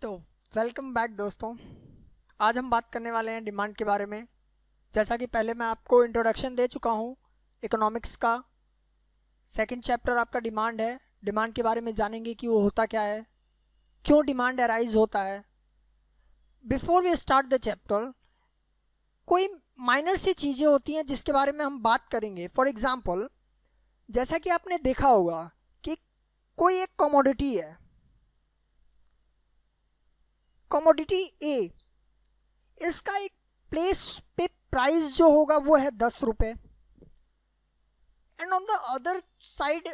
तो welcome back दोस्तों। आज हम बात करने वाले हैं डिमांड के बारे में। जैसा कि पहले मैं आपको इंट्रोडक्शन दे चुका हूं इकोनॉमिक्स का। सेकंड चैप्टर आपका डिमांड है। डिमांड के बारे में जानेंगे कि वो होता क्या है, क्यों डिमांड अराइज होता है। Before we start the chapter, कोई माइनर सी चीज़ें होती हैं जिसके बारे में हम बात करेंगे। फॉर एग्जाम्पल, जैसा कि आपने देखा होगा कि कोई एक कमोडिटी है, कमोडिटी ए, इसका एक प्लेस पे प्राइस जो होगा वो है 10 रुपये, and on the other side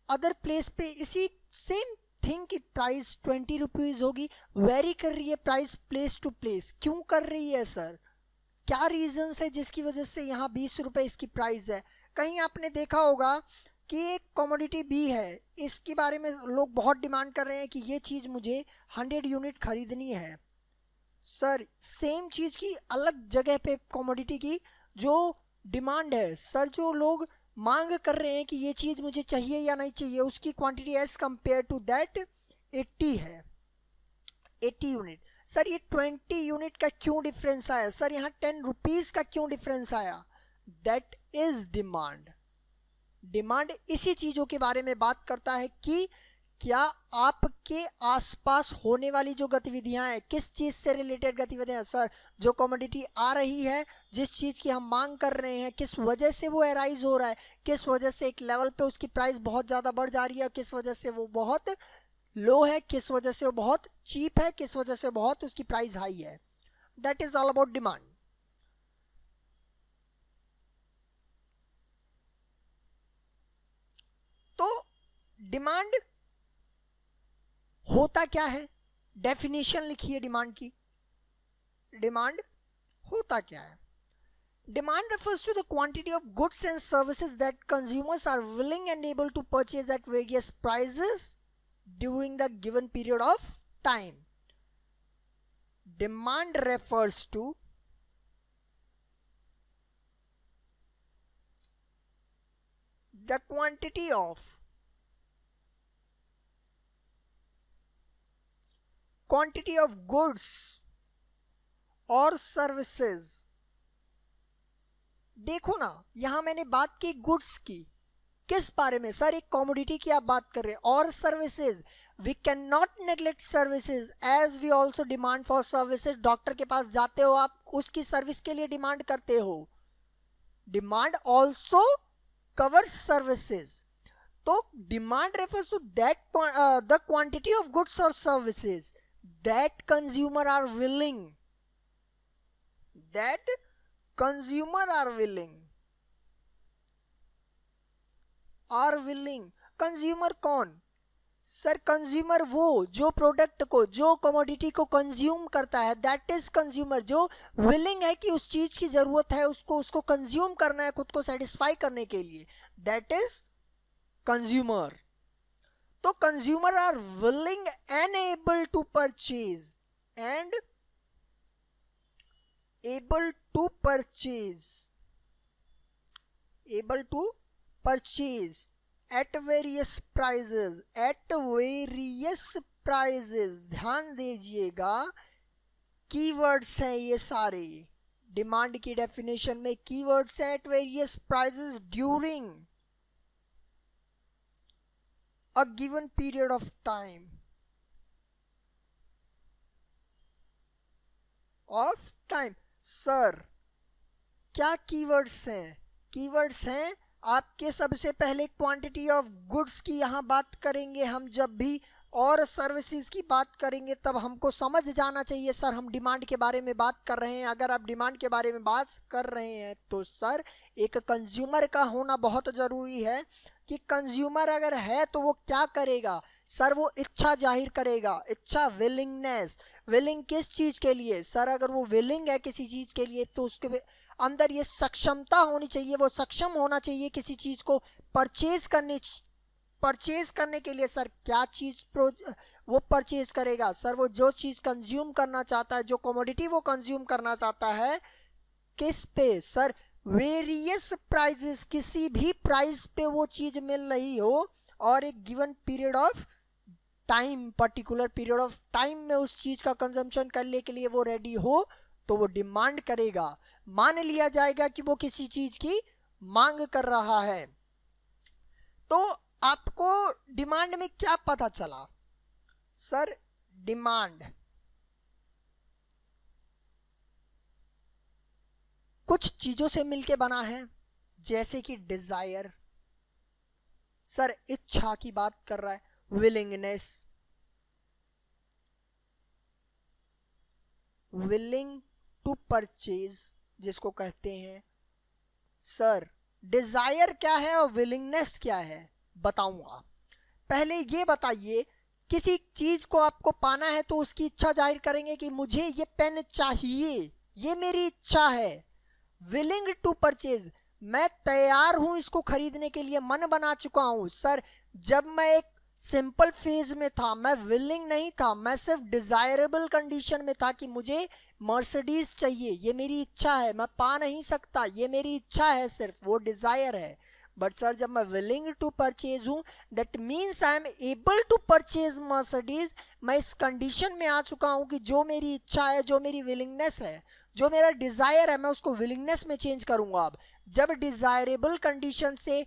other place पे इसी सेम थिंग की प्राइस 20 रुपीज़ होगी। वेरी कर रही है प्राइस प्लेस टू प्लेस। क्यों कर रही है सर? क्या रीजंस है जिसकी वजह से यहाँ 20 रुपये इसकी प्राइस है? कहीं आपने देखा होगा कि एक कमोडिटी बी है, इसके बारे में लोग बहुत डिमांड कर रहे हैं कि ये चीज़ मुझे 100 यूनिट खरीदनी है। सर सेम चीज़ की अलग जगह पे कमोडिटी की जो डिमांड है, सर जो लोग मांग कर रहे हैं कि ये चीज़ मुझे चाहिए या नहीं चाहिए, उसकी quantity as compare to that 80 है, 80 यूनिट। सर ये 20 यूनिट का क्यों डिफरेंस आया? सर यहाँ 10 रुपीज़ का क्यों डिफरेंस आया? That is demand. डिमांड इसी चीज़ों के बारे में बात करता है कि क्या आपके आसपास होने वाली जो गतिविधियां हैं, किस चीज़ से रिलेटेड गतिविधियां हैं। सर जो कमोडिटी आ रही है, जिस चीज़ की हम मांग कर रहे हैं, किस वजह से वो अराइज हो रहा है, किस वजह से एक लेवल पे उसकी प्राइस बहुत ज़्यादा बढ़ जा रही है, किस वजह से वो बहुत लो है, किस वजह से वो बहुत चीप है, किस वजह से बहुत उसकी प्राइस हाई है। That is all about demand. तो डिमांड होता क्या है? डेफिनेशन लिखिए डिमांड की। डिमांड होता क्या है? Demand refers to the quantity of goods and services that consumers are willing and able to purchase at various prices during the given period of time. Demand refers to the quantity of goods or services। देखो ना, यहां मैंने बात की goods की, किस बारे में? सर एक कमोडिटी की आप बात कर रहे हैं। और services, we can not neglect services as we also demand for services. Doctor के पास जाते हो आप, उसकी सर्विस के लिए डिमांड करते हो। Demand also cover services. तो demand refers to that the quantity of goods और services that consumer are willing, that consumer are willing. Consumer कौन? सर कंज्यूमर वो जो प्रोडक्ट को, जो कमोडिटी को कंज्यूम करता है, दैट इज कंज्यूमर। जो विलिंग है कि उस चीज की जरूरत है, उसको कंज्यूम करना है खुद को सेटिस्फाई करने के लिए, दैट इज कंज्यूमर। तो consumer are willing and able to purchase, and able to purchase at various prices। ध्यान दीजिएगा, कीवर्ड्स हैं ये सारे। डिमांड की डेफिनेशन में कीवर्ड्स हैं at various prices during a given period of time। Sir क्या कीवर्ड्स हैं? कीवर्ड्स हैं आपके, सबसे पहले क्वांटिटी ऑफ गुड्स की यहाँ बात करेंगे हम जब भी, और सर्विसेज की बात करेंगे तब हमको समझ जाना चाहिए सर हम डिमांड के बारे में बात कर रहे हैं। अगर आप डिमांड के बारे में बात कर रहे हैं तो सर एक कंज्यूमर का होना बहुत ज़रूरी है कि कंज्यूमर अगर है तो वो क्या करेगा? सर वो इच्छा जाहिर करेगा, इच्छा, विलिंगनेस। विलिंग किस चीज़ के लिए? सर अगर वो विलिंग है किसी चीज़ के लिए तो उसके अंदर ये सक्षमता होनी चाहिए, वो सक्षम होना चाहिए किसी चीज़ को परचेज करने के लिए। सर क्या चीज़ वो परचेज करेगा? सर वो जो चीज़ कंज्यूम करना चाहता है, जो कमोडिटी वो कंज्यूम करना चाहता है, किस पे? सर वेरियस प्राइजेस, किसी भी प्राइस पे वो चीज़ मिल रही हो और एक given period of time, particular period of time में उस चीज का कंजम्पशन करने के लिए वो रेडी हो तो वो डिमांड करेगा, मान लिया जाएगा कि वो किसी चीज की मांग कर रहा है। तो आपको डिमांड में क्या पता चला? सर डिमांड कुछ चीजों से मिलके बना है, जैसे कि डिजायर, सर इच्छा की बात कर रहा है, विलिंगनेस, विलिंग टू परचेज जिसको कहते हैं। सर डिजायर क्या है और विलिंगनेस क्या है बताऊंगा। पहले ये बताइए, किसी चीज को आपको पाना है तो उसकी इच्छा जाहिर करेंगे कि मुझे ये पेन चाहिए, ये मेरी इच्छा है। विलिंग टू परचेज, मैं तैयार हूं इसको खरीदने के लिए, मन बना चुका हूं। सर जब मैं एक सिंपल फेज में था, मैं विलिंग नहीं था, मैं सिर्फ डिजायरेबल कंडीशन में था कि मुझे मर्सिडीज चाहिए, ये मेरी इच्छा है, मैं पा नहीं सकता, ये मेरी इच्छा है, सिर्फ वो डिजायर है। बट सर जब मैं विलिंग टू परचेज हूं, that means I am able to purchase Mercedes. मैं इस कंडीशन में आ चुका हूं कि जो मेरी इच्छा है, जो मेरी विलिंगनेस है, जो मेरा डिजायर है, मैं उसको विलिंगनेस में चेंज करूंगा। अब जब डिजायरेबल कंडीशन से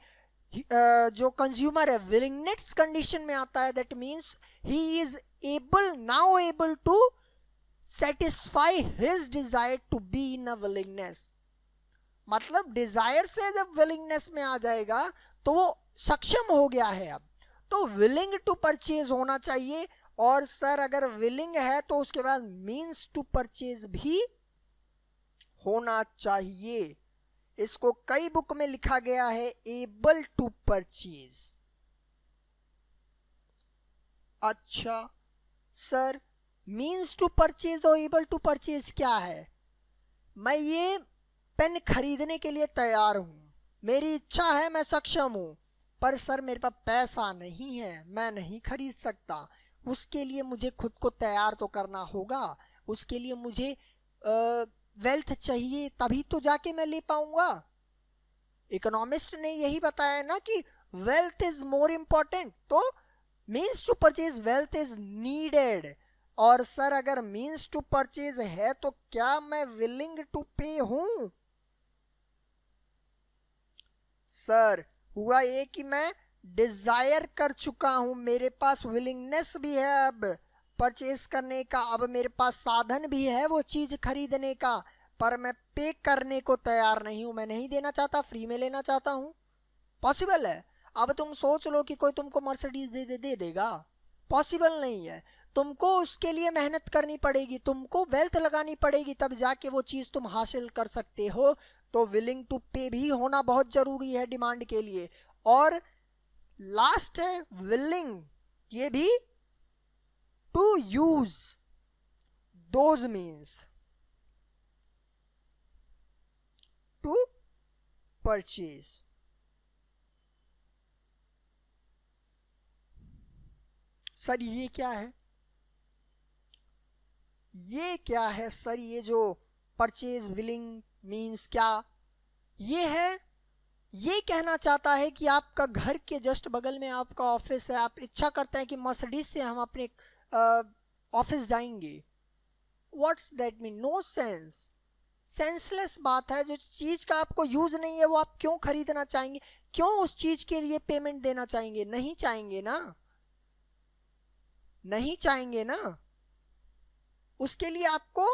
जो कंज्यूमर है विलिंगनेस कंडीशन में आता है, that means he is able, now able to satisfy his desire to be in a willingness. मतलब डिजायर से जब विलिंगनेस में आ जाएगा तो वो सक्षम हो गया है। अब तो विलिंग टू परचेज होना चाहिए, और सर अगर विलिंग है तो उसके बाद मीन्स टू परचेज भी होना चाहिए। इसको कई बुक में लिखा गया है एबल टू परचेज। अच्छा सर मीन्स टू परचेज और एबल टू परचेज क्या है? मैं ये पेन खरीदने के लिए तैयार हूं, मेरी इच्छा है, मैं सक्षम हूं, पर सर मेरे पास पैसा नहीं है, मैं नहीं खरीद सकता। उसके लिए मुझे खुद को तैयार तो करना होगा, उसके लिए मुझे वेल्थ चाहिए, तभी तो जाके मैं ले पाऊंगा। इकोनॉमिस्ट ने यही बताया ना कि वेल्थ इज मोर इंपॉर्टेंट, तो means to purchase wealth is needed. और सर अगर मीन्स टू परचेज है तो क्या मैं विलिंग टू पे हूं? सर हुआ ये कि मैं डिजायर कर चुका हूं, मेरे पास विलिंगनेस भी है अब परचेज करने का, अब मेरे पास साधन भी है वो चीज खरीदने का, पर मैं पे करने को तैयार नहीं हूं, मैं नहीं देना चाहता, फ्री में लेना चाहता हूं। पॉसिबल है? अब तुम सोच लो कि कोई तुमको मर्सिडीज दे देगा? पॉसिबल नहीं है। तुमको उसके लिए मेहनत करनी पड़ेगी, तुमको वेल्थ लगानी पड़ेगी, तब जाके वो चीज तुम हासिल कर सकते हो। तो विलिंग टू पे भी होना बहुत जरूरी है डिमांड के लिए। और लास्ट है विलिंग, ये भी to use those means to purchase. Sir ये क्या है? ये क्या है सर? ये जो परचेज विलिंग मीन्स क्या ये है? ये कहना चाहता है कि आपका घर के जस्ट बगल में आपका ऑफिस है, आप इच्छा करते हैं कि मर्सिडीज से हम अपने ऑफिस जाएंगे। What's that mean? No sense, senseless बात है। जो चीज का आपको यूज नहीं है वो आप क्यों खरीदना चाहेंगे? क्यों उस चीज के लिए पेमेंट देना चाहेंगे? नहीं चाहेंगे ना, नहीं चाहेंगे ना। उसके लिए आपको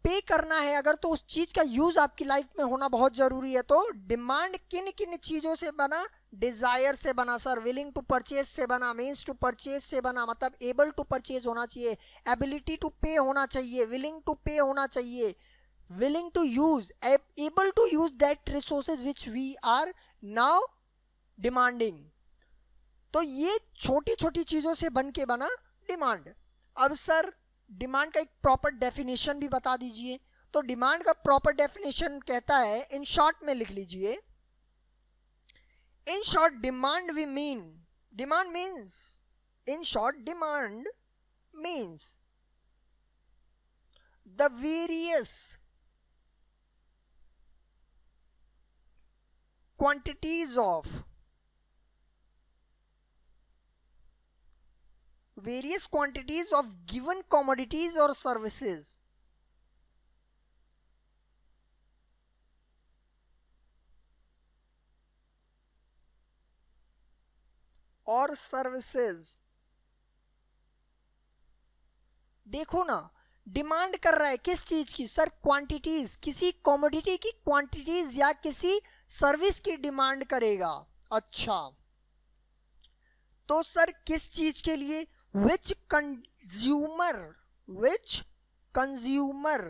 पे करना है अगर, तो उस चीज का यूज आपकी लाइफ में होना बहुत जरूरी है। तो डिमांड किन किन चीजों से बना? डिजायर से बना सर, विलिंग टू परचेज से बना, मीन्स टू परचेज से बना, मतलब एबल टू परचेज होना चाहिए, एबिलिटी टू पे होना चाहिए, विलिंग टू पे होना चाहिए, willing to use, able to use that resources which we are now demanding. तो ये छोटी छोटी चीजों से बन के बना डिमांड। अब सर डिमांड का एक प्रॉपर डेफिनेशन भी बता दीजिए। तो डिमांड का प्रॉपर डेफिनेशन कहता है, इन शॉर्ट में लिख लीजिए, in short demand we mean, demand means, in short demand means the various quantities of various quantities of given commodities और सर्विसेज। और सर्विसेज, देखो ना, डिमांड कर रहा है किस चीज की सर? क्वांटिटीज, किसी कमोडिटी की क्वांटिटीज या किसी सर्विस की डिमांड करेगा। अच्छा, तो सर किस चीज के लिए? विच कंज्यूमर, विच कंज्यूमर,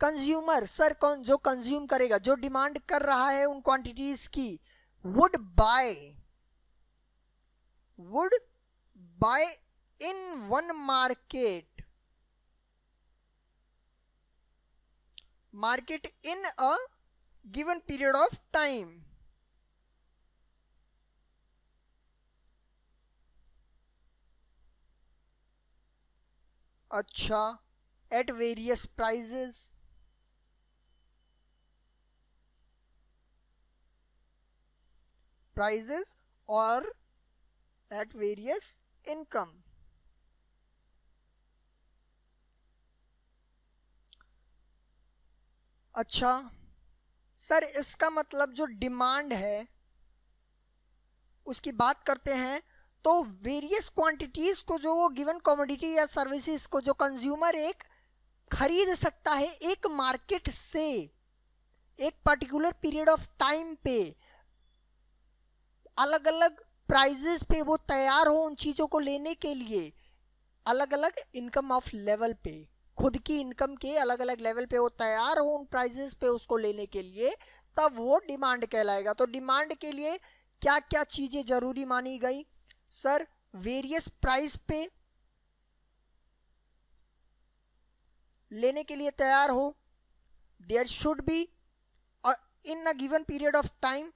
कंज्यूमर सर कौन? जो कंज्यूम करेगा, जो डिमांड कर रहा है उन क्वांटिटीज की, would buy, would buy in one market, market in a given period of time. अच्छा, एट वेरियस प्राइजेस, प्राइजेस और एट वेरियस इनकम। अच्छा सर, इसका मतलब जो डिमांड है उसकी बात करते हैं, तो वेरियस क्वांटिटीज को, जो वो गिवन कमोडिटी या सर्विसेज को जो कंज्यूमर एक खरीद सकता है एक मार्केट से एक पर्टिकुलर पीरियड ऑफ टाइम पे, अलग अलग प्राइजेस पे वो तैयार हो उन चीजों को लेने के लिए, अलग अलग इनकम ऑफ लेवल पे, खुद की इनकम के अलग अलग लेवल पे वो तैयार हो उन प्राइजेस पे उसको लेने के लिए, तब वो डिमांड कहलाएगा। तो डिमांड के लिए क्या क्या चीजें जरूरी मानी गई सर? वेरियस प्राइस पे लेने के लिए तैयार हो, there should be in a given period of time,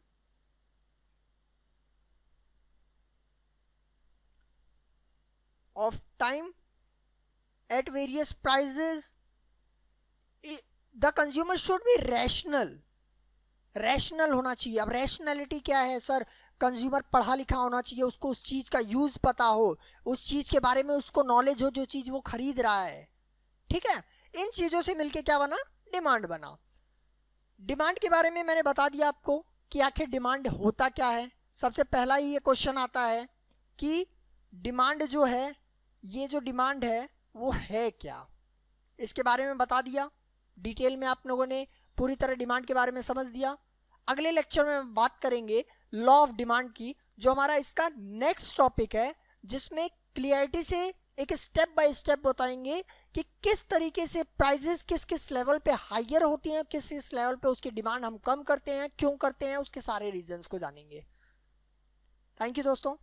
at various prices, the consumer should be rational, rational होना चाहिए। अब रैशनैलिटी क्या है सर? कंज्यूमर पढ़ा लिखा होना चाहिए, उसको उस चीज का यूज पता हो, उस चीज के बारे में उसको नॉलेज हो जो चीज वो खरीद रहा है। ठीक है, इन चीजों से मिलके क्या बना? डिमांड बना। डिमांड के बारे में मैंने बता दिया आपको कि आखिर डिमांड होता क्या है। सबसे पहला ही ये क्वेश्चन आता है कि डिमांड जो है, ये जो डिमांड है वो है क्या, इसके बारे में बता दिया। डिटेल में आप लोगों ने पूरी तरह डिमांड के बारे में समझ दिया। अगले लेक्चर में बात करेंगे लॉ ऑफ डिमांड की, जो हमारा इसका नेक्स्ट टॉपिक है, जिसमें क्लियरिटी से एक स्टेप बाय स्टेप बताएंगे कि किस तरीके से प्राइजेस किस किस लेवल पे हायर होती हैं, किस किस लेवल पे उसकी डिमांड हम कम करते हैं, क्यों करते हैं, उसके सारे रीजंस को जानेंगे। थैंक यू दोस्तों,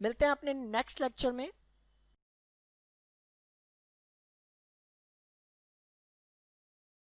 मिलते हैं अपने नेक्स्ट लेक्चर में।